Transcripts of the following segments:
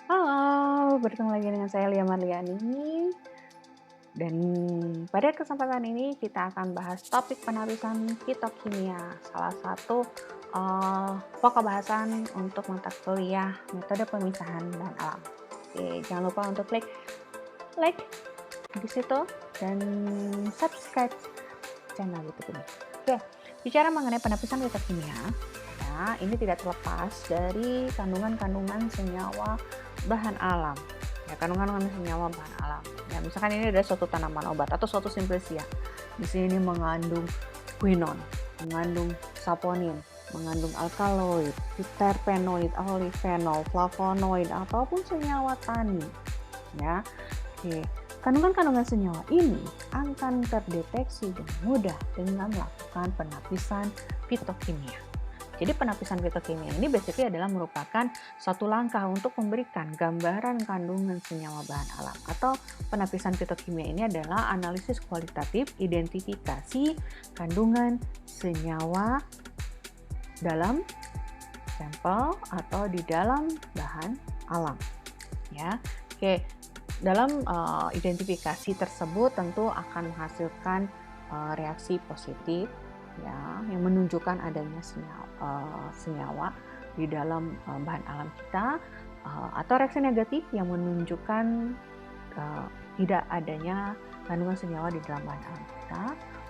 Halo, bertemu lagi dengan saya Lia Marliani dan pada kesempatan ini kita akan bahas topik penapisan fitokimia, salah satu pokok bahasan untuk mata kuliah metode pemisahan bahan alam. Oke, jangan lupa untuk like di situ dan subscribe channel YouTube ini. Oke, bicara mengenai penapisan fitokimia, ya, ini tidak terlepas dari kandungan-kandungan senyawa bahan alam. Ya, kandungan-kandungan senyawa bahan alam. Ya, misalkan ini ada suatu tanaman obat atau suatu simplisia. Di sini mengandung quinon, mengandung saponin, mengandung alkaloid, terpenoid, olefenol, flavonoid, ataupun senyawa tanin. Ya, oke. Kandungan-kandungan senyawa ini akan terdeteksi dengan mudah dengan melakukan penapisan fitokimia. Jadi penapisan fitokimia ini basically adalah merupakan suatu langkah untuk memberikan gambaran kandungan senyawa bahan alam, atau penapisan fitokimia ini adalah analisis kualitatif identifikasi kandungan senyawa dalam sampel atau di dalam bahan alam. Ya, oke. Dalam identifikasi tersebut tentu akan menghasilkan reaksi positif, ya, yang menunjukkan adanya senyawa di dalam bahan alam kita, atau reaksi negatif yang menunjukkan tidak adanya kandungan senyawa di dalam bahan alam kita,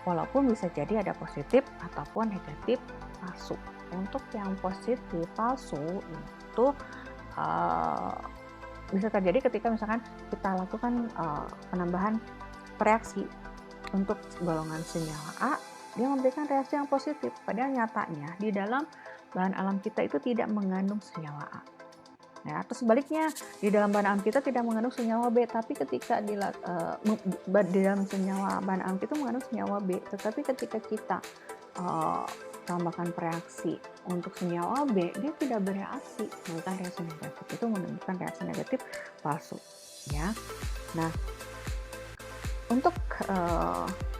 walaupun bisa jadi ada positif ataupun negatif palsu. Untuk yang positif palsu itu bisa terjadi ketika misalkan kita lakukan penambahan reaksi untuk golongan senyawa A, dia memberikan reaksi yang positif, padahal nyatanya di dalam bahan alam kita itu tidak mengandung senyawa A. Ya, atau sebaliknya, di dalam bahan alam kita tidak mengandung senyawa B, tapi ketika di dalam senyawa bahan alam kita mengandung senyawa B, tetapi ketika kita tambahkan reaksi untuk senyawa B, dia tidak bereaksi, menunjukkan reaksi negatif. Itu menunjukkan reaksi negatif palsu. Ya, nah, untuk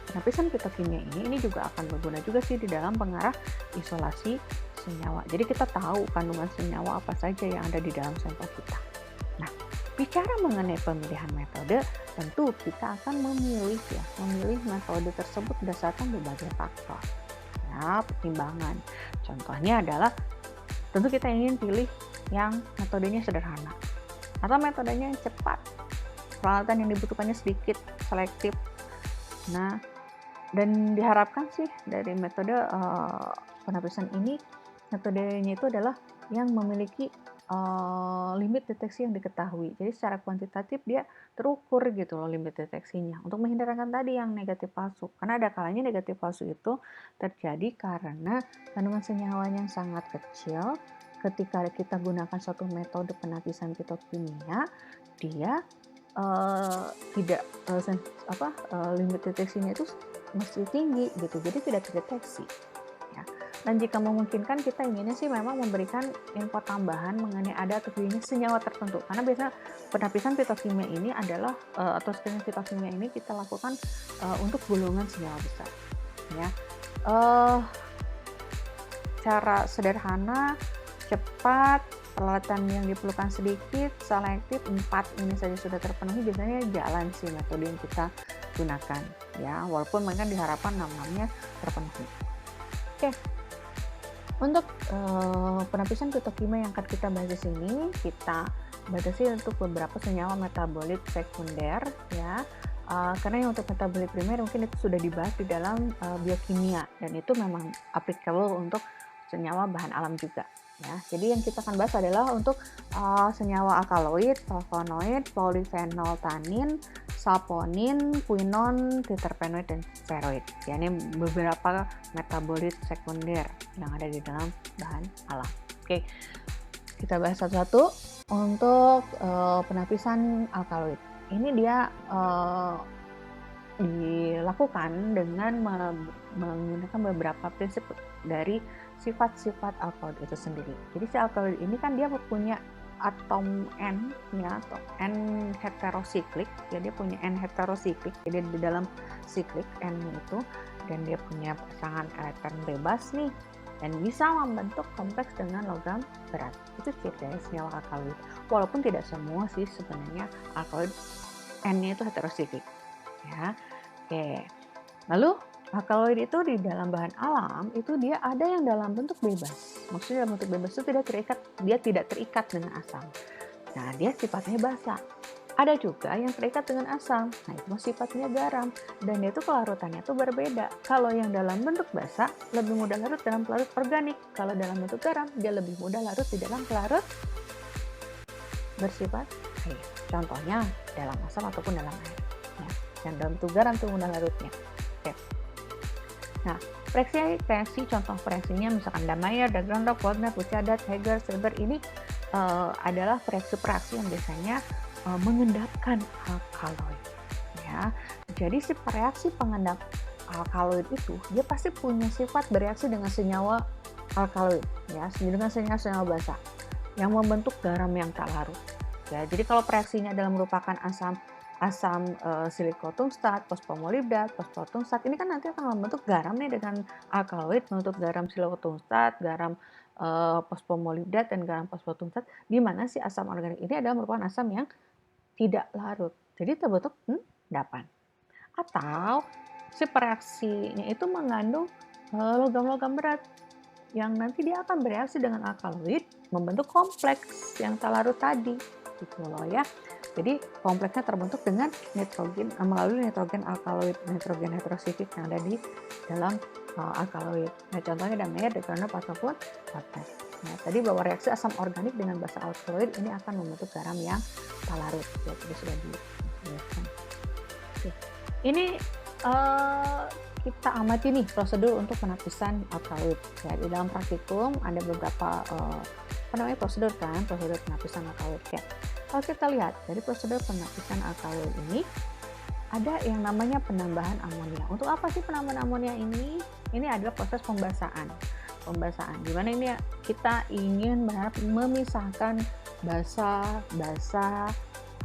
penapisan fitokimia ini juga akan berguna juga sih di dalam pengarah isolasi senyawa. Jadi kita tahu kandungan senyawa apa saja yang ada di dalam sampel kita. Nah, bicara mengenai pemilihan metode, tentu kita akan memilih metode tersebut berdasarkan berbagai faktor. Ya, pertimbangan. Contohnya adalah tentu kita ingin pilih yang metodenya sederhana atau metodenya yang cepat, peralatan yang dibutuhkannya sedikit, selektif. Nah, dan diharapkan sih dari metode penapisan ini, metodenya itu adalah yang memiliki limit deteksi yang diketahui. Jadi secara kuantitatif dia terukur gitu loh limit deteksinya, untuk menghindarkan tadi yang negatif palsu. Karena ada kalanya negatif palsu itu terjadi karena kandungan senyawanya yang sangat kecil. Ketika kita gunakan suatu metode penapisan fitokimia, dia tidak limit deteksinya itu mesti tinggi gitu, jadi tidak terdeteksi. Ya. Dan jika memungkinkan, kita inginnya sih memang memberikan info tambahan mengenai ada atau tidaknya senyawa tertentu, karena biasanya penapisan fitokimia ini adalah atau screening fitokimia ini kita lakukan untuk golongan senyawa besar. Ya, cara sederhana, cepat, peralatan yang diperlukan sedikit, selektif, 4 ini saja sudah terpenuhi, biasanya jalan sih metode yang kita gunakan, ya, walaupun mereka diharapkan 6-nya terpenuhi. Oke, untuk penapisan fitokimia yang akan kita bahas di sini, kita batasi untuk beberapa senyawa metabolit sekunder, ya. Karena yang untuk metabolit primer mungkin itu sudah dibahas di dalam biokimia, dan itu memang applicable untuk senyawa bahan alam juga. Ya, jadi yang kita akan bahas adalah untuk senyawa alkaloid, flavonoid, polyphenol tanin, saponin, quinon, terpenoid, dan steroid. Ya, ini beberapa metabolit sekunder yang ada di dalam bahan alam. Oke, kita bahas satu-satu. Untuk penapisan alkaloid, ini dia dilakukan dengan menggunakan beberapa prinsip dari sifat-sifat alkaloid itu sendiri. Jadi si alkaloid ini kan dia punya atom N, ya, atau N heterosiklik, ya, dia punya N heterosiklik, jadi di dalam siklik N itu, dan dia punya pasangan elektron bebas nih, dan bisa membentuk kompleks dengan logam berat. Itu ciri dari senyawa alkaloid. Walaupun tidak semua sih sebenarnya alkaloid N-nya itu heterosidik. Ya, oke. Lalu alkaloid itu di dalam bahan alam itu dia ada yang dalam bentuk bebas. Maksudnya dalam bentuk bebas itu dia tidak terikat dengan asam. Nah, dia sifatnya basa. Ada juga yang terikat dengan asam. Nah, itu sifatnya garam. Dan itu kelarutannya itu berbeda. Kalau yang dalam bentuk basa lebih mudah larut dalam pelarut organik. Kalau dalam bentuk garam, dia lebih mudah larut di dalam pelarut bersifat air. Contohnya dalam asam ataupun dalam air. Ya. Yang dalam bentuk garam itu mudah larutnya. Oke. Nah, reaksi contoh reaksinya misalkan Damayer, Dagrandov, Wagner, Bucadat, Heger, Silber ini adalah reaksi-reaksi yang biasanya mengendapkan alkaloid. Ya, jadi si reaksi pengendap alkaloid itu dia pasti punya sifat bereaksi dengan senyawa alkaloid, ya, dengan senyawa basa yang membentuk garam yang tak larut. Ya, jadi kalau reaksinya adalah merupakan asam silikotungstat, fosfomolibdat, fosfotungstat, ini kan nanti akan membentuk garam nih dengan alkaloid, membentuk garam silikotungstat, garam fosfomolibdat dan garam fosfotungstat, di mana si asam organik ini adalah merupakan asam yang tidak larut. Jadi terbentuk endapan. Atau si reaksinya itu mengandung logam-logam berat yang nanti dia akan bereaksi dengan alkaloid membentuk kompleks yang tak larut tadi, gitu loh ya. Jadi kompleksnya terbentuk dengan nitrogen melalui nitrogen alkaloid, nitrogen heterosidik yang ada di dalam alkaloid. Nah, contohnya Damayer, Dagrandov ataupun Wagner. Nah, tadi bahwa reaksi asam organik dengan basa alkaloid ini akan membentuk garam yang tak larut. Ya, tadi sudah dijelaskan. Ini kita amati nih prosedur untuk penapisan alkaloid. Ya, di dalam praktikum ada beberapa prosedur penapisan alkaloid. Ya. Kalau kita lihat dari prosedur penapisan alkaloid ini ada yang namanya penambahan amonia. Untuk apa sih penambahan amonia ini? Ini adalah proses pembasahan, di mana ini kita ingin memisahkan basa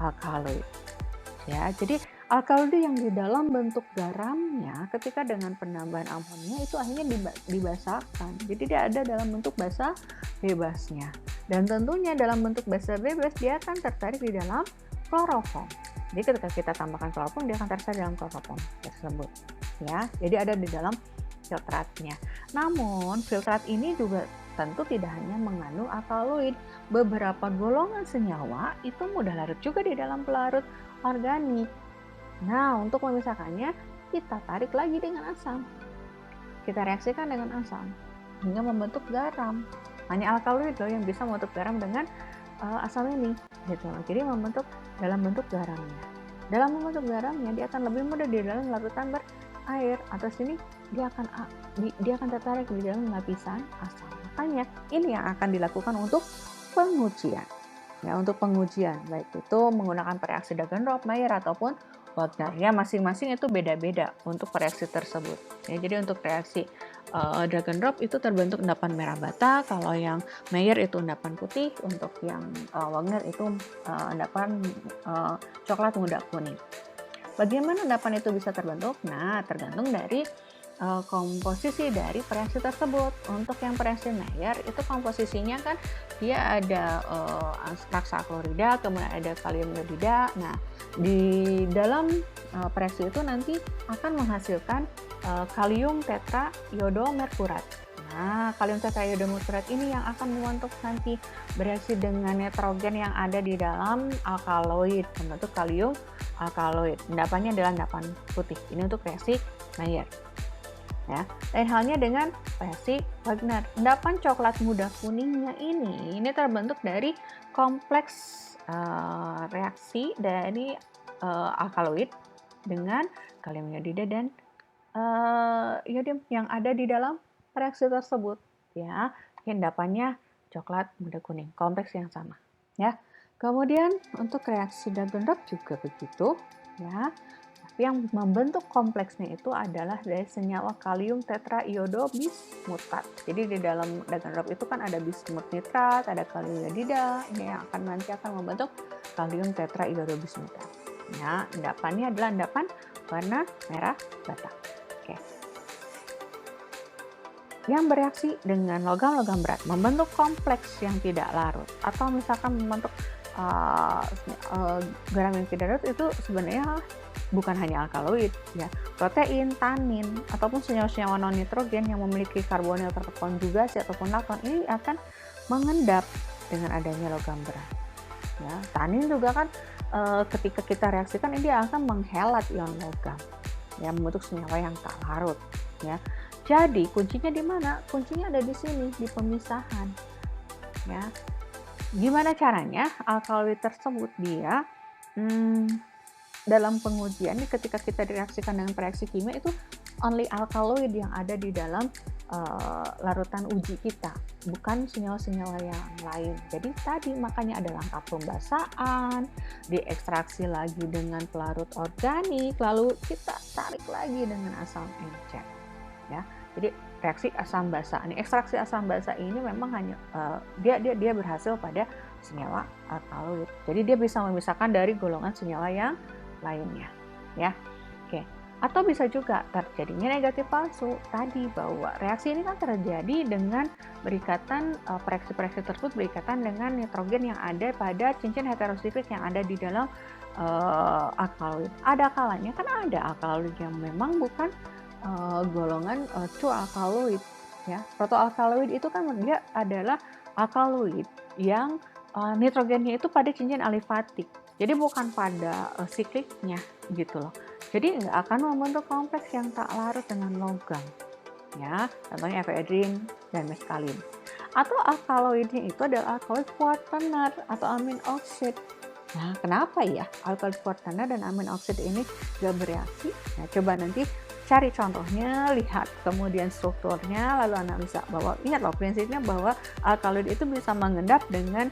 alkaloid. Ya, jadi alkaloid yang di dalam bentuk garamnya ketika dengan penambahan amonia itu akhirnya dibasahkan. Jadi dia ada dalam bentuk basa bebasnya. Dan tentunya dalam bentuk basa bebas dia akan tertarik di dalam kloroform. Jadi ketika kita tambahkan kloroform dia akan tertarik dalam kloroform tersebut. Ya, jadi ada di dalam filtratnya. Namun filtrat ini juga tentu tidak hanya mengandung alkaloid. Beberapa golongan senyawa itu mudah larut juga di dalam pelarut organik. Nah, untuk memisahkannya kita tarik lagi dengan asam. Kita reaksikan dengan asam hingga membentuk garam. Hanya alkaloid loh yang bisa membentuk garam dengan asam ini, gitu. Jadi membentuk dalam bentuk garamnya. Dalam membentuk garamnya dia akan lebih mudah di dalam larutan berair. Atau sini dia akan tertarik di dalam lapisan asam. Makanya ini yang akan dilakukan untuk pengujian. Ya, untuk pengujian baik itu menggunakan reaksi Dagrandov, Mayer ataupun Wagner. Ya, masing-masing itu beda-beda untuk reaksi tersebut. Ya, jadi untuk reaksi Dagrandov itu terbentuk endapan merah bata, kalau yang Mayer itu endapan putih, untuk yang Wagner itu endapan coklat muda kuning. Bagaimana endapan itu bisa terbentuk? Nah, tergantung dari komposisi dari reaksi tersebut. Untuk yang reaksi Mayer itu komposisinya kan dia ada straksa klorida, kemudian ada kalium iodida. Nah, di dalam reaksi itu nanti akan menghasilkan kalium tetraiodomerkurat. Nah, kalium tetraiodomerkurat ini yang akan membentuk nanti bereaksi dengan nitrogen yang ada di dalam alkaloid, membentuk kalium alkaloid. Endapannya adalah endapan putih. Ini untuk reaksi Mayer. Ya, lain halnya dengan reaksi Wagner. Endapan coklat muda kuningnya ini terbentuk dari kompleks reaksi dari alkaloid dengan kalium iodida dan iodium yang ada di dalam reaksi tersebut. Ya, endapannya coklat muda kuning, kompleks yang sama. Ya, kemudian untuk reaksi Dagrandov juga begitu. Ya. Yang membentuk kompleksnya itu adalah dari senyawa kalium tetraiodobismutat. Jadi di dalam Dagrandov itu kan ada bismut nitrat, ada kalium iodida, ini yang nanti akan membentuk kalium tetraiodobismutat. Nah, endapannya adalah endapan warna merah bata. Oke. yang bereaksi dengan logam-logam berat membentuk kompleks yang tidak larut, atau misalkan membentuk uh, garam yang tidak larut, itu sebenarnya bukan hanya alkaloid ya, protein, tanin, ataupun senyawa-senyawa non nitrogen yang memiliki karbonil terkonjugasi ataupun lakton ini akan mengendap dengan adanya logam berat ya. Tanin juga kan ketika kita reaksikan ini akan menghelat ion logam ya, membentuk senyawa yang tak larut ya. Jadi kuncinya di mana? Kuncinya ada di sini, di pemisahan ya. Gimana caranya? Alkaloid tersebut dia dalam pengujian ketika kita direaksikan dengan reaksi kimia itu only alkaloid yang ada di dalam larutan uji kita, bukan senyawa-senyawa yang lain. Jadi tadi makanya ada langkah pembasahan, diekstraksi lagi dengan pelarut organik, lalu kita tarik lagi dengan asam encer ya. Jadi reaksi asam basa ini, ekstraksi asam basa ini memang hanya dia berhasil pada senyawa alkaloid. Jadi dia bisa memisahkan dari golongan senyawa yang lainnya ya. Oke. Atau bisa juga terjadinya negatif palsu tadi, bahwa reaksi ini kan terjadi dengan berikatan reaksi-reaksi tersebut berikatan dengan nitrogen yang ada pada cincin heterosifik yang ada di dalam alkaloid. Ada kalanya kan ada alkaloid yang memang bukan golongan true alkaloid ya. Protoalkaloid itu kan dia adalah alkaloid yang nitrogennya itu pada cincin alifatik. Jadi bukan pada sikliknya gitu loh. Jadi nggak akan membentuk kompleks yang tak larut dengan logam. Ya, contohnya efedrin dan meskalin. Atau alkaloidnya itu adalah alkaloid quaternar atau amin oksid. Nah, kenapa ya alkaloid quaternar dan amin oksid ini nggak bereaksi? Nah, coba nanti cari contohnya, lihat kemudian strukturnya, lalu analisa bahwa ingat loh prinsipnya bahwa alkaloid itu bisa mengendap dengan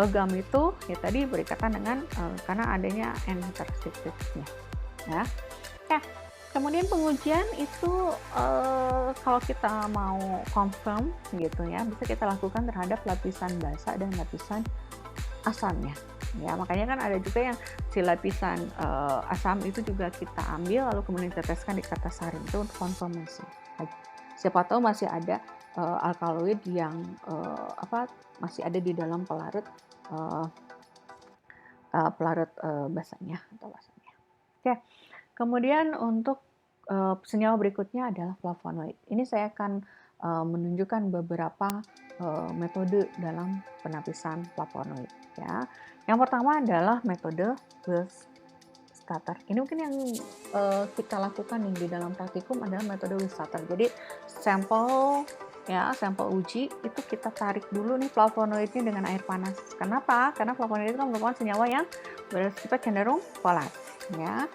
logam itu ya tadi berikatan dengan karena adanya N heterosifiknya ya. Nah, kemudian pengujian itu kalau kita mau confirm gitu ya, bisa kita lakukan terhadap lapisan basa dan lapisan asamnya ya. Makanya kan ada juga yang si lapisan asam itu juga kita ambil lalu kemudian kita teskan di kertas saring itu untuk konfirmasi. Siapa tahu masih ada alkaloid yang masih ada di dalam pelarut basanya atau basanya. Oke. Kemudian untuk senyawa berikutnya adalah flavonoid. Ini saya akan menunjukkan beberapa metode dalam penapisan flavonoid ya. Yang pertama adalah metode Willstatter. Ini mungkin yang kita lakukan nih di dalam praktikum adalah metode Willstatter. Jadi sampel uji itu kita tarik dulu nih flavonoidnya dengan air panas. Kenapa? Karena flavonoid itu merupakan senyawa yang bersifat cenderung polar ya.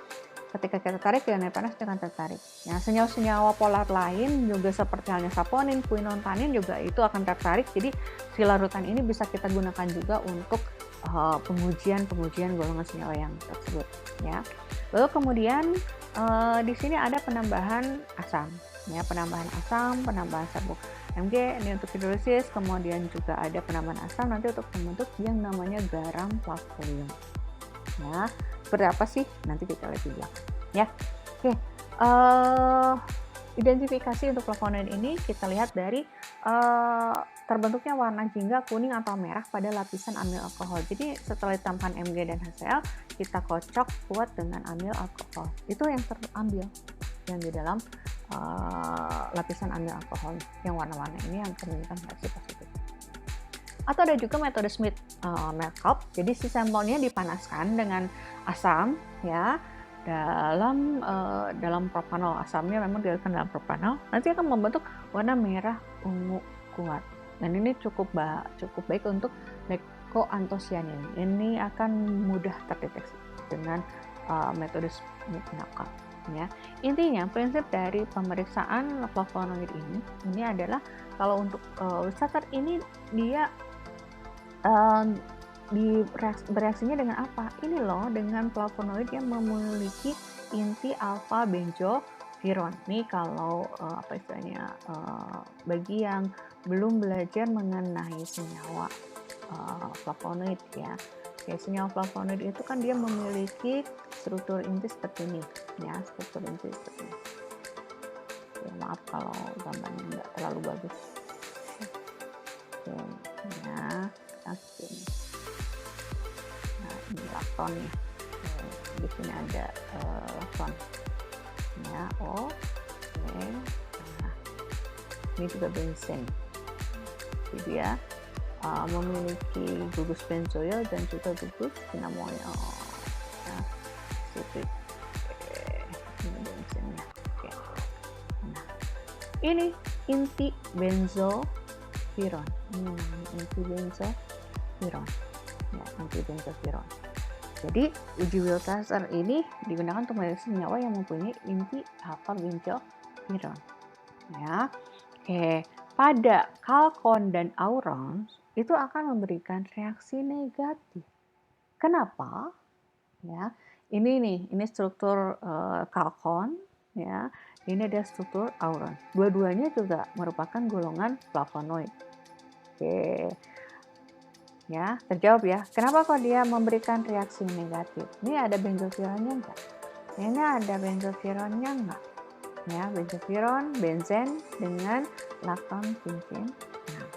Ketika kita tarik dengan air panas dia akan tertarik. Ya, senyawa-senyawa polar lain juga seperti halnya saponin, quinone, tanin juga itu akan tertarik. Jadi si larutan ini bisa kita gunakan juga untuk pengujian golongan senyawa yang tersebut. Ya. Lalu kemudian di sini ada penambahan asam. Ya, penambahan asam, penambahan serbuk Mg ini untuk hidrolisis, kemudian juga ada penambahan asam nanti untuk membentuk yang namanya garam flavonoid. Ya, seperti apa sih? Nanti kita lihat di belakang. Ya, oke. Identifikasi untuk flavonoid ini kita lihat dari terbentuknya warna jingga kuning atau merah pada lapisan amil alkohol. Jadi setelah ditambahkan Mg dan HCl, kita kocok kuat dengan amil alkohol. Itu yang terambil yang di dalam lapisan amil alkohol yang warna-warna ini yang menunjukkan reaksi positif. Atau ada juga metode Smith-Markup. Jadi si sampelnya dipanaskan dengan asam ya dalam propanol. Asamnya memang dilakukan dalam propanol. Nanti akan membentuk warna merah ungu kuat. Dan ini cukup baik untuk glycoanthocyanin. Ini akan mudah terdeteksi dengan metode Smith-Markup. Ya. Intinya prinsip dari pemeriksaan flavonoid ini adalah kalau untuk Willstatter ini dia bereaksinya dengan apa? Ini loh dengan flavonoid yang memiliki inti alfa benzoviron. Nih kalau bagi yang belum belajar mengenai senyawa flavonoid ya. Oke, senyawa flavonoid itu kan dia memiliki struktur inti seperti ini ya, struktur inti seperti ini. Ya, maaf kalau gambarnya nggak terlalu bagus. Oke, ya, oke. Nah, ini lakton nih. Di sini ada lakton. Ya, oke. Nah, ini juga bensin. Jadi dia memiliki gugus benzoil dan juga gugus cinnamomyl. Ya, sipit. Ini bensinnya. Oke. Nah, ini inti benzofiron. Ini namanya inti benzofiron. Ya, inti benzofiron. Jadi uji Wiltshire ini digunakan untuk mendeteksi senyawa yang mempunyai inti alpha benzofiron. Ya, oke. Pada kalkon dan auron itu akan memberikan reaksi negatif. Kenapa? Ya, ini struktur kalkon, ya. Ini ada struktur auron. Dua-duanya juga merupakan golongan flavonoid. Oke. Ya, terjawab ya. Kenapa kok dia memberikan reaksi negatif? Ini ada benzofironnya enggak? Ini ada benzofironnya enggak? Ya, benzofiron, benzen dengan lakton cincin. Nah,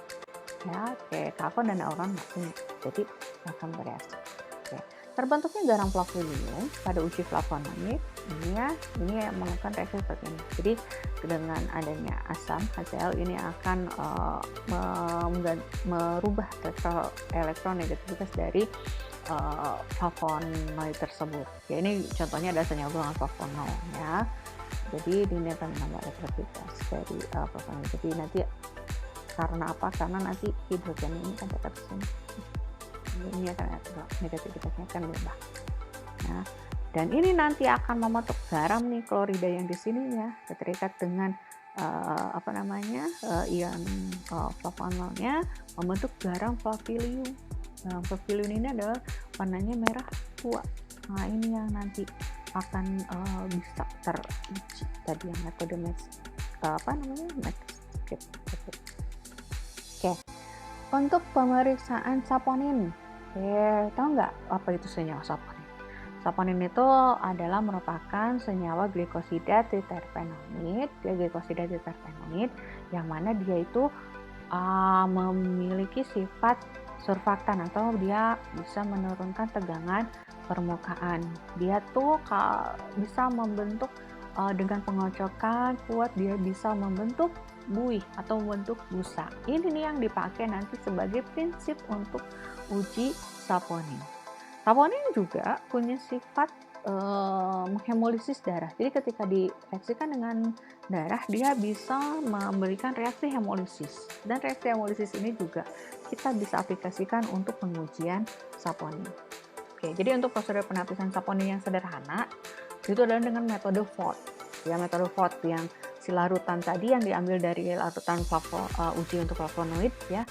ya, oke, kalkon dan auron enggak ini. Jadi akan bereaksi. Oke. Terbentuknya garam flavolium pada uji flavonoid ini yang melakukan reaksi seperti ini. Jadi dengan adanya asam HCl ini akan merubah elektronegativitas dari flavonoid tersebut. Ya, ini contohnya adalah senyawa golongan flavonol ya. Jadi ini akan menambah elektrositas dari flavonoid. Jadi nanti karena apa? Karena nanti hidrogen ini kan tetap sini. Ini akan negativitasnya akan berubah. Nah, dan ini nanti akan membentuk garam nih klorida yang di sini ya, terikat dengan ion flavonolnya membentuk garam flavilium. Garam flavilium ini adalah warnanya merah tua. Nah, ini yang nanti akan bisa teruji tadi yang metode Oke. Untuk pemeriksaan saponin. Tahu nggak apa itu senyawa saponin? Saponin itu adalah merupakan senyawa glikosida triterpenoid, yang mana dia itu memiliki sifat surfaktan atau dia bisa menurunkan tegangan permukaan. Dia tuh bisa membentuk dengan pengocokan kuat, dia bisa membentuk buih atau membentuk busa. Ini nih yang dipakai nanti sebagai prinsip untuk uji saponin. Saponin juga punya sifat menghemolisis darah. Jadi ketika direaksikan dengan darah, dia bisa memberikan reaksi hemolisis. Dan reaksi hemolisis ini juga kita bisa aplikasikan untuk pengujian saponin. Oke, jadi untuk prosedur penapisan saponin yang sederhana itu adalah dengan metode Vogt. Ya, metode Vogt yang si larutan tadi yang diambil dari larutan uji untuk flavonoid ya.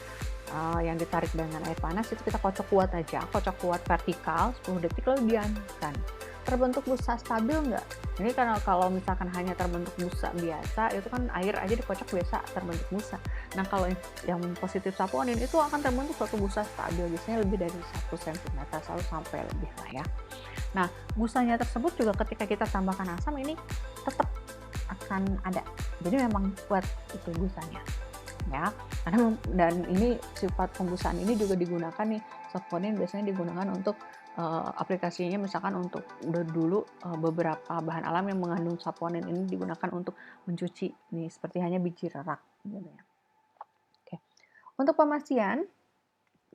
Yang ditarik dengan air panas itu kita kocok kuat aja, kocok kuat vertikal 10 detik lalu diamkan. Terbentuk busa stabil enggak? Ini karena kalau misalkan hanya terbentuk busa biasa itu kan air aja dikocok biasa terbentuk busa. Nah, kalau yang positif saponin itu akan terbentuk suatu busa stabil, biasanya lebih dari 1 cm selalu sampai lebih lah ya. Nah, busanya tersebut juga ketika kita tambahkan asam ini tetap akan ada. Jadi memang kuat itu busanya. Ya, karena dan ini sifat pembusaan ini juga digunakan nih, saponin biasanya digunakan untuk aplikasinya misalkan untuk dulu beberapa bahan alam yang mengandung saponin ini digunakan untuk mencuci nih seperti hanya biji rerak gitu ya. Oke. Untuk pemakaian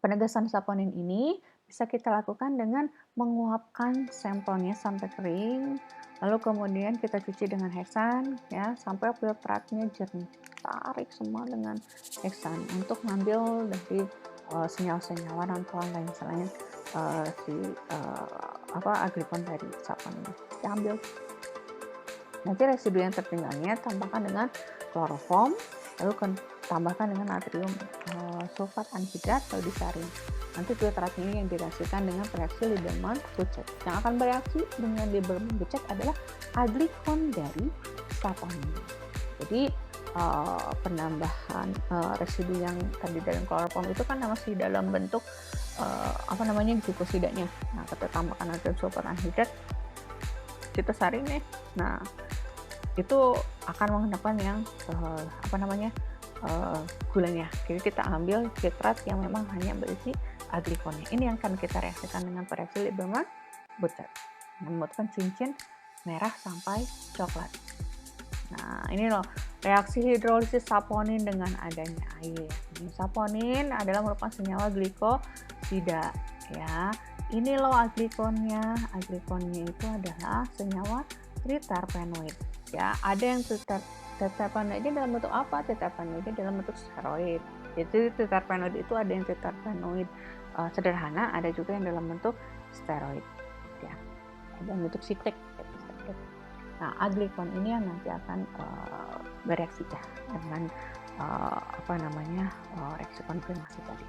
penegasan saponin ini bisa kita lakukan dengan menguapkan sampelnya sampai kering, lalu kemudian kita cuci dengan heksan ya sampai filtratnya jernih. Tarik semua dengan heksan untuk mengambil dari senyawa-senyawa non-polar lain selain agripon dari saponin. Kita ambil. Nanti residu yang tertinggalnya tambahkan dengan kloroform, lalu tambahkan dengan natrium sulfat anhidrat atau disarin. Nanti filtrat ini yang direaksikan dengan reaksi Lieberman-Bucek. Yang akan bereaksi dengan Lieberman-Bucek adalah aglikon dari saponin. Jadi penambahan residu yang tadi dalam kloroform itu kan masih dalam bentuk glukosidanya. Nah, kita tambahkan natrium sulfat anhidrat, kita saring nih. Nah, itu akan menggunakan yang gulanya. Jadi kita ambil citrat yang memang hanya berisi aglikonnya. Ini yang akan kita reaksikan dengan reaksi Lieberman-Butzer yang membuatkan cincin merah sampai coklat. Nah, ini loh reaksi hidrolisis saponin dengan adanya air. Saponin adalah merupakan senyawa glikosida ya. Ini loh aglikonnya. Aglikonnya itu adalah senyawa triterpenoid ya. Ada yang triterpenoidnya dalam bentuk apa? Triterpenoidnya dalam bentuk steroid. Jadi triterpenoid itu ada yang triterpenoid sederhana, ada juga yang dalam bentuk steroid ya. Ada yang bentuk siklik. Nah, aglikon ini yang nanti akan bereaksi ya dengan reaksi konfirmasi tadi.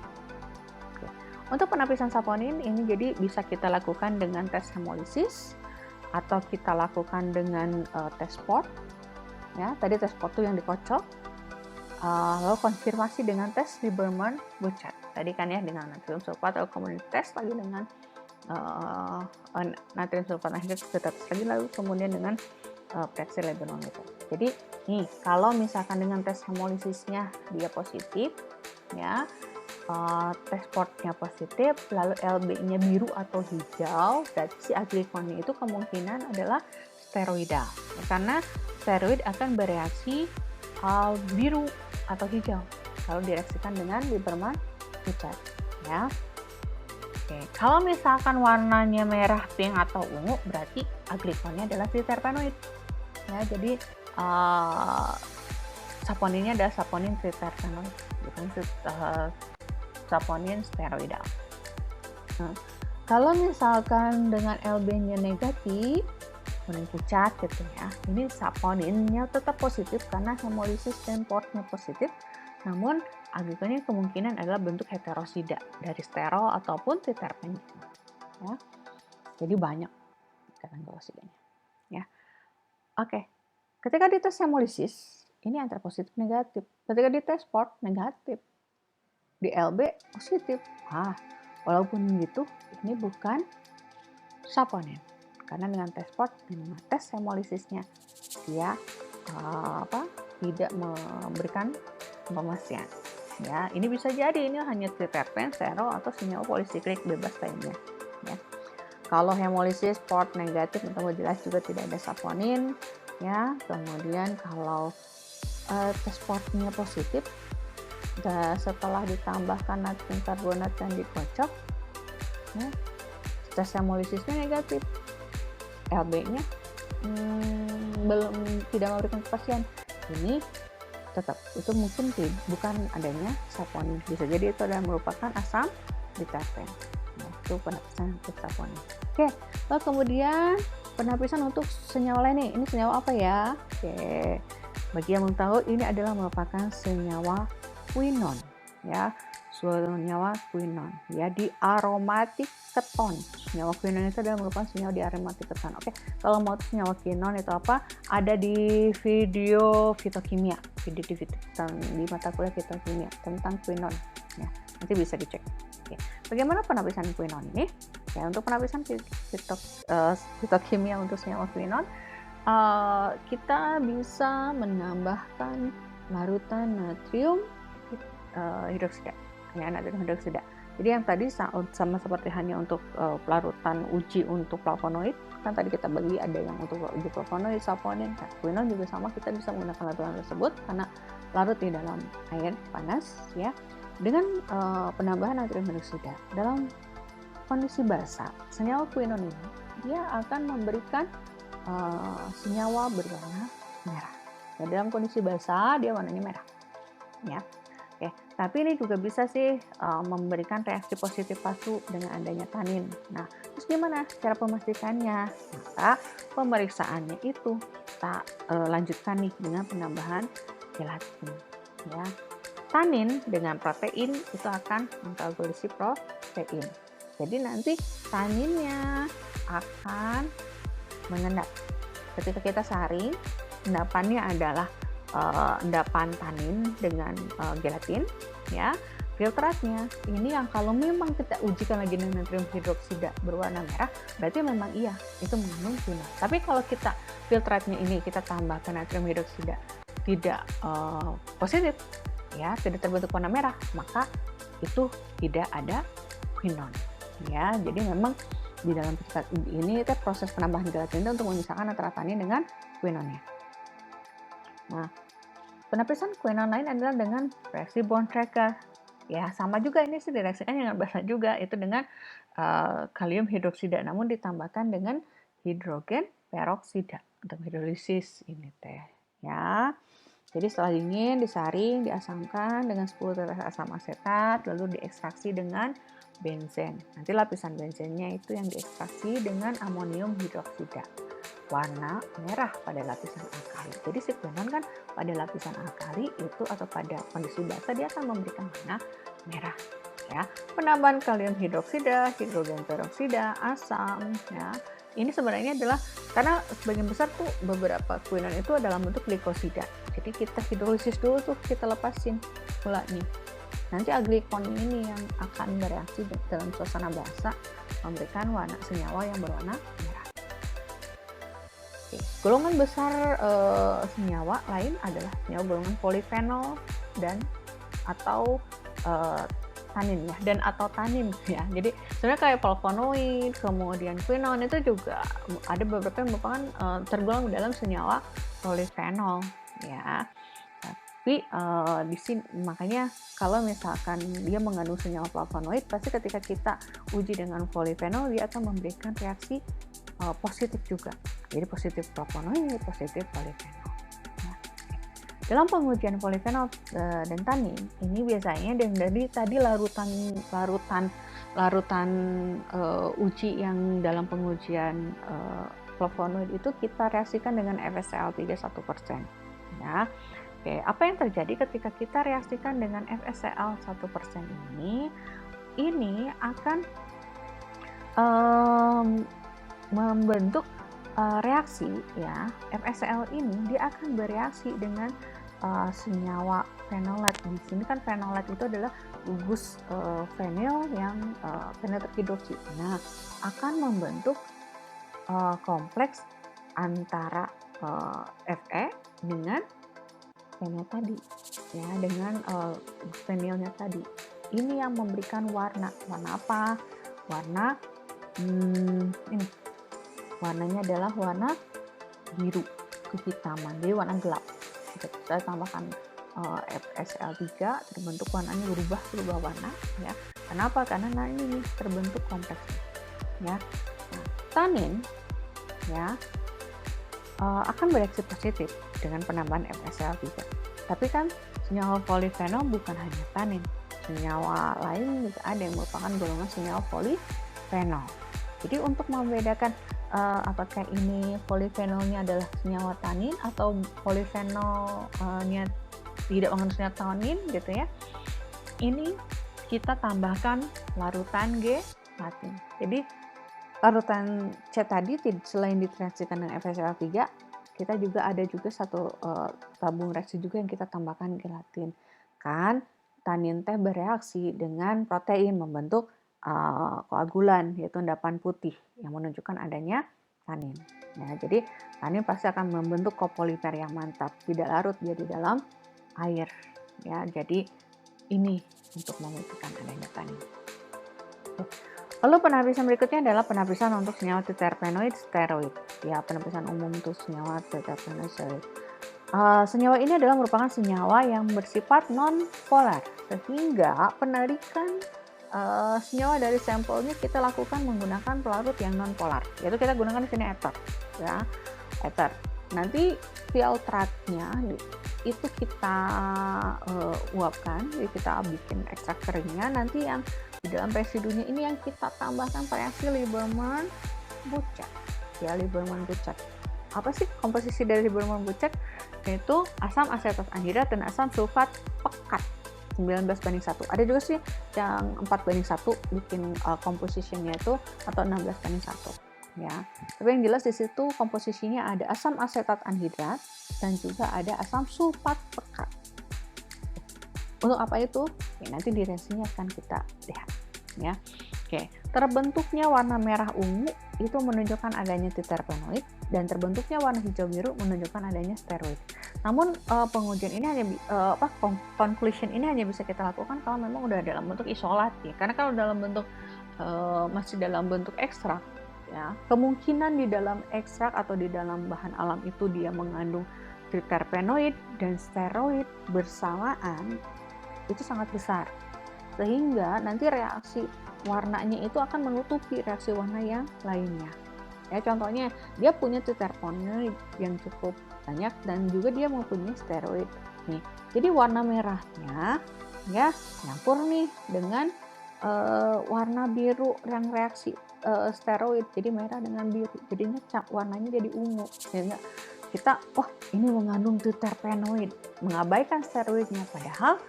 Oke. Untuk penapisan saponin ini jadi bisa kita lakukan dengan tes hemolisis atau kita lakukan dengan tes spot. Ya, tadi tes spot itu yang dikocok. Lalu konfirmasi dengan tes Lieberman-Butzer. Tadi kan ya dengan natrium sulfat, atau kemudian tes lagi dengan natrium sulfat akhirnya kita tes lagi, lalu kemudian dengan reaksi Lieberman-Butzer. Jadi nih kalau misalkan dengan tes hemolisisnya dia positif ya, tes sportnya positif, lalu LB-nya biru atau hijau, berarti si aglikonnya itu kemungkinan adalah steroidal ya, karena steroid akan bereaksi biru atau hijau kalau direaksikan dengan Lieberman-Butzer ya. Oke, kalau misalkan warnanya merah, pink atau ungu, berarti aglikonnya adalah triterpenoid ya. Jadi saponinnya adalah saponin triterpenoid, bukan saponin steroidal. Nah, kalau misalkan dengan LB-nya negatif, kuning pucat gitu ya, ini saponinnya tetap positif karena hemolisis dan portnya positif, namun aglikonnya kemungkinan adalah bentuk heterosida dari sterol ataupun triterpenoid ya. Jadi banyak ikatan glukosidanya ya. Oke. Ketika dites hemolisis ini antara positif negatif. Ketika dites port negatif. Di LB positif. Walaupun gitu ini bukan saponin. Karena dengan tes port, dengan tes hemolisisnya dia tidak memberikan pemastian. Ya, ini bisa jadi ini hanya triterpen, sterol atau senyawa polisiklik bebas lainnya. Ya. Kalau hemolisis port negatif itu jelas juga tidak ada saponin. Ya, kemudian kalau tes portnya positif, setelah ditambahkan natrium karbonat dan dikocok, ya, tes hemolisisnya negatif. LB-nya belum tidak memberikan kepastian. Ini tetap itu mungkin bukan adanya saponin. Bisa jadi itu adalah merupakan asam triterpen. Nah, itu penapisan untuk saponin. Oke, lalu kemudian penapisan untuk senyawa lain nih. Ini senyawa apa ya? Oke, bagi yang belum tahu, ini adalah merupakan senyawa quinon ya. Senyawa quinon ya, di aromatik keton. Senyawa quinon itu adalah merupakan senyawa di aromatik keton. Oke, kalau mau senyawa quinon itu apa? Ada di video fitokimia, di mata kuliah fitokimia tentang quinon ya. Nanti bisa dicek. Oke. Bagaimana penapisan quinon ini? Ya, untuk penapisan fitokimia untuk senyawa quinon, kita bisa menambahkan larutan natrium hidroksida. Ya, natrium hidroksida. Jadi yang tadi sama seperti hanya untuk larutan uji untuk flavonoid, kan tadi kita bagi ada yang untuk uji flavonoid, saponin, quinon juga sama, kita bisa menggunakan larutan tersebut karena larut di dalam air panas ya, dengan penambahan natrium hidroksida. Dalam kondisi basah, senyawa quinon ini dia akan memberikan senyawa berwarna merah. Ya, dalam kondisi basah dia warnanya merah ya. Oke, tapi ini juga bisa sih memberikan reaksi positif pasu dengan adanya tanin. Nah, terus gimana cara memastikannya? Maka pemeriksaannya itu kita lanjutkan nih dengan penambahan gelatin. Ya, tanin dengan protein itu akan mengkoagulasi protein. Jadi nanti taninnya akan mengendap. Ketika kita saring, endapannya adalah endapan tanin dengan gelatin ya. filtratnya ini yang kalau memang kita ujikan lagi dengan natrium hidroksida berwarna merah, berarti memang iya itu mengandung quinol. Tapi kalau kita filtratnya ini kita tambahkan natrium hidroksida tidak positif, ya tidak terbentuk warna merah, maka itu tidak ada quinol. Ya, jadi memang di dalam filtrat ini proses penambahan gelatin itu untuk memisahkan antara tanin dengan quinolnya. Nah, penapisan quinol lain adalah dengan reaksi Bontrager. Ya, sama juga ini sih direaksikan dengan basa juga, itu dengan kalium hidroksida, namun ditambahkan dengan hidrogen peroksida untuk hidrolisis ini teh. Ya, jadi setelah dingin, disaring, diasamkan dengan 10 tetes asam asetat, lalu diekstraksi dengan benzen. Nanti lapisan benzennya itu yang diekstraksi dengan amonium hidroksida. Warna merah pada lapisan alkali. Jadi si quinol kan pada lapisan alkali itu atau pada kondisi basa dia akan memberikan warna merah. Ya, penambahan kalium hidroksida, hidrogen peroksida, asam. Ya, ini sebenarnya adalah karena sebagian besar tuh beberapa quinol itu adalah bentuk glikosida. Jadi kita hidrolisis dulu tuh, kita lepasin gulanya. Nanti aglikon ini yang akan bereaksi dalam suasana basa memberikan warna senyawa yang berwarna merah. Golongan besar senyawa lain adalah senyawa golongan polifenol dan atau tanin ya, dan atau tanin ya. Jadi sebenarnya kayak flavonoid, kemudian quinol itu juga ada beberapa yang merupakan tergolong dalam senyawa polifenol ya. Tapi di sini makanya kalau misalkan dia mengandung senyawa flavonoid, pasti ketika kita uji dengan polifenol dia akan memberikan reaksi positif juga. Jadi positif flavonoid, positif polifenol. Nah, dalam pengujian polifenol dan tanin ini biasanya dari tadi larutan uji yang dalam pengujian flavonoid itu kita reaksikan dengan FSCl3 1%. Ya. Oke, apa yang terjadi ketika kita reaksikan dengan FSCl 1% ini akan membentuk reaksi ya. FSCl ini dia akan bereaksi dengan senyawa fenolat. Di sini kan fenolat itu adalah gugus fenil yang fenil terhidroksi. Nah, akan membentuk kompleks antara Fe dengan fenil tadi ya, dengan fenilnya tadi. Ini yang memberikan warna apa? Warna ini warnanya adalah warna biru kehitaman, jadi warna gelap. Kita tambahkan FSCl3 terbentuk warnanya berubah warna ya. Kenapa? Karena ini terbentuk kompleksnya ya. Nah, tanin ya akan bereaksi positif dengan penambahan FSCl3. Tapi kan senyawa polifenol bukan hanya tanin, senyawa lain juga ada yang merupakan golongan senyawa polifenol. Jadi untuk membedakan apakah ini polifenolnya adalah senyawa tanin atau polifenolnya tidak mengandung senyawa tanin gitu ya, ini kita tambahkan larutan gelatin. Jadi larutan C tadi selain direaksikan dengan FSCl3, kita juga ada satu tabung reaksi juga yang kita tambahkan gelatin. Kan tanin teh bereaksi dengan protein membentuk koagulan, yaitu endapan putih yang menunjukkan adanya tanin. Nah, jadi tanin pasti akan membentuk kopolimer yang mantap, tidak larut dia di dalam air. Ya, jadi ini untuk membuktikan adanya tanin. Lalu penapisan berikutnya adalah penapisan untuk senyawa terpenoid steroid. Ya, penapisan umum untuk senyawa terpenoid steroid. Senyawa ini adalah merupakan senyawa yang bersifat non-polar, sehingga penarikan senyawa dari sampelnya kita lakukan menggunakan pelarut yang non-polar, yaitu kita gunakan di sini ether, ya, ether. Nanti filtratnya itu kita uapkan, jadi kita bikin ekstrak keringnya. Nanti yang di dalam residunya ini yang kita tambahkan reaksi Lieberman-Bucek, ya, Lieberman-Bucek. Apa sih komposisi dari Lieberman-Bucek? Yaitu asam asetat anhidrat dan asam sulfat pekat 19:1. Ada juga sih yang 4:1 bikin komposisinya itu atau 16:1 ya. Tapi yang jelas di situ komposisinya ada asam asetat anhidrat dan juga ada asam sulfat pekat. Untuk apa itu? Ya, nanti di reaksinya akan kita lihat ya. Oke, terbentuknya warna merah ungu itu menunjukkan adanya terpenoid, dan terbentuknya warna hijau biru menunjukkan adanya steroid. Namun pengujian ini hanya conclusion ini hanya bisa kita lakukan kalau memang udah dalam bentuk isolat ya. Karena kalau dalam bentuk masih dalam bentuk ekstrak ya, kemungkinan di dalam ekstrak atau di dalam bahan alam itu dia mengandung triterpenoid dan steroid bersamaan itu sangat besar, sehingga nanti reaksi warnanya itu akan menutupi reaksi warna yang lainnya. Ya, contohnya dia punya triterpenoid yang cukup banyak dan juga dia mempunyai steroid nih. Jadi warna merahnya ya nyampur nih dengan warna biru yang reaksi steroid, jadi merah dengan biru, jadinya warnanya jadi ungu. Sehingga kita ini mengandung triterpenoid, mengabaikan steroidnya, padahal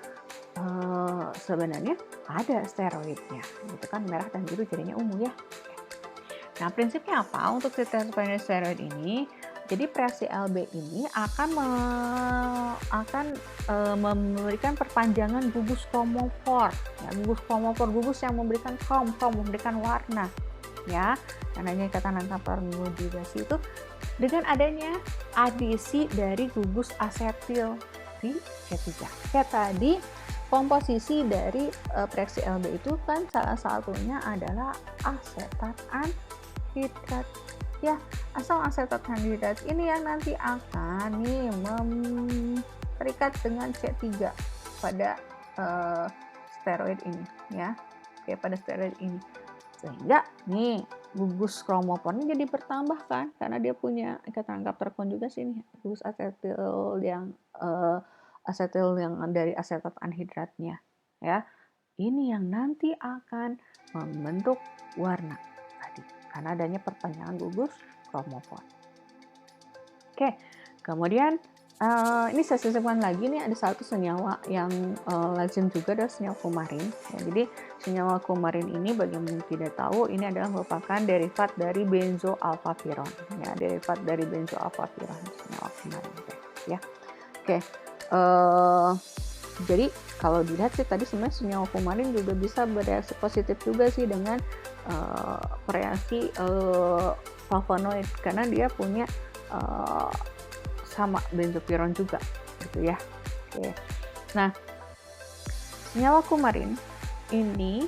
sebenarnya ada steroidnya, gitu kan, merah dan biru jadinya ungu ya. Nah, prinsipnya apa untuk triterpenoid steroid ini? Jadi reaksi LB ini akan memberikan perpanjangan gugus kromofor, ya, gugus yang memberikan memberikan warna, ya. Karena ikatan antara pengogregasi itu dengan adanya adisi dari gugus asetil di C3. Kayak tadi komposisi dari reaksi LB itu kan salah satunya adalah asetat anhidrat. Ya, asam asetat anhidrat ini yang nanti akan terikat dengan C3 pada steroid ini ya. Oke, pada steroid ini. Sehingga nih gugus kromofornya jadi bertambah kan, karena dia punya ikatan lengkap terkonjugasi nih, gugus asetil yang dari asetat anhidratnya ya. Ini yang nanti akan membentuk warna tadi karena adanya perpanjangan gugus kromofor. Oke, kemudian ini saya sisipkan lagi nih, ada satu senyawa yang lazim juga, adalah senyawa kumarin ya. Jadi senyawa kumarin ini bagi yang tidak tahu, ini adalah merupakan derivat dari benzoalfaviron ya, derivat dari benzoalfaviron senyawa kumarin ya. Oke, jadi kalau dilihat sih tadi sebenarnya senyawa kumarin juga bisa bereaksi positif juga sih dengan reaksi flavonoid, karena dia punya sama benzopiron juga gitu ya. Oke. Nah, senyawa kumarin ini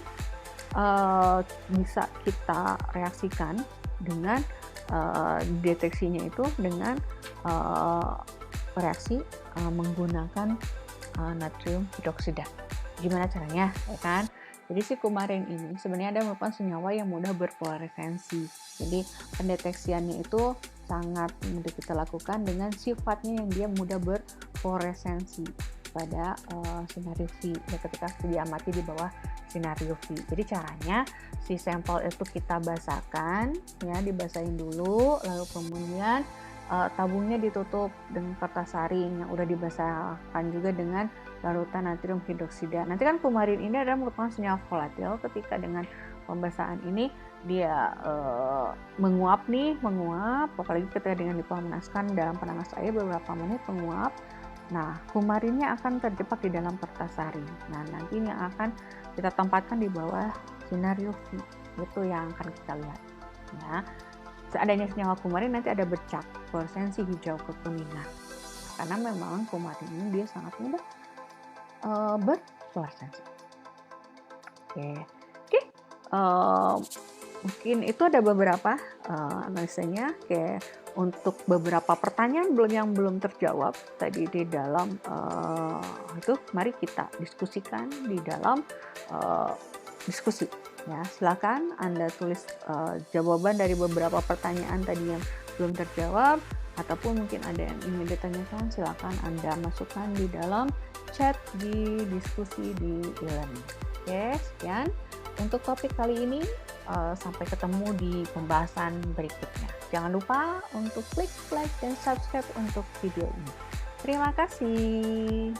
bisa kita reaksikan dengan deteksinya itu dengan reaksi menggunakan natrium hidroksida. Gimana caranya, ya kan? Jadi si kumarin ini sebenarnya ada merupakan senyawa yang mudah berfluoresensi. Jadi pendeteksiannya itu sangat mudah kita lakukan dengan sifatnya yang dia mudah berfluoresensi pada sinar UV ya, ketika diamati di bawah sinar UV. Jadi caranya si sampel itu kita basahkan ya, dibasahin dulu, lalu kemudian tabungnya ditutup dengan kertas saring yang udah dibasahkan juga dengan larutan natrium hidroksida. Nanti kan kumarin ini adalah merupakan senyawa volatil, ketika dengan pembasahan ini dia menguap, apalagi ketika dengan dipanaskan dalam penanas air beberapa menit menguap. Nah, kumarinnya akan terjebak di dalam kertas saring. Nah, nanti yang akan kita tempatkan di bawah sinar UV, itu yang akan kita lihat. Ya. Seadanya senyawa kumarin nanti ada bercak fluoresensi hijau kekuningan, karena memang kumarin ini dia sangat mudah berfluoresensi. Oke. Mungkin itu ada beberapa analisanya. Untuk beberapa pertanyaan yang belum terjawab tadi di dalam itu, mari kita diskusikan di dalam diskusi. Ya, silakan Anda tulis jawaban dari beberapa pertanyaan tadi yang belum terjawab, ataupun mungkin ada yang ingin ditanyakan, silakan Anda masukkan di dalam chat di diskusi di e-learning. Oke, sekian untuk topik kali ini. Sampai ketemu di pembahasan berikutnya. Jangan lupa untuk klik like dan subscribe untuk video ini. Terima kasih.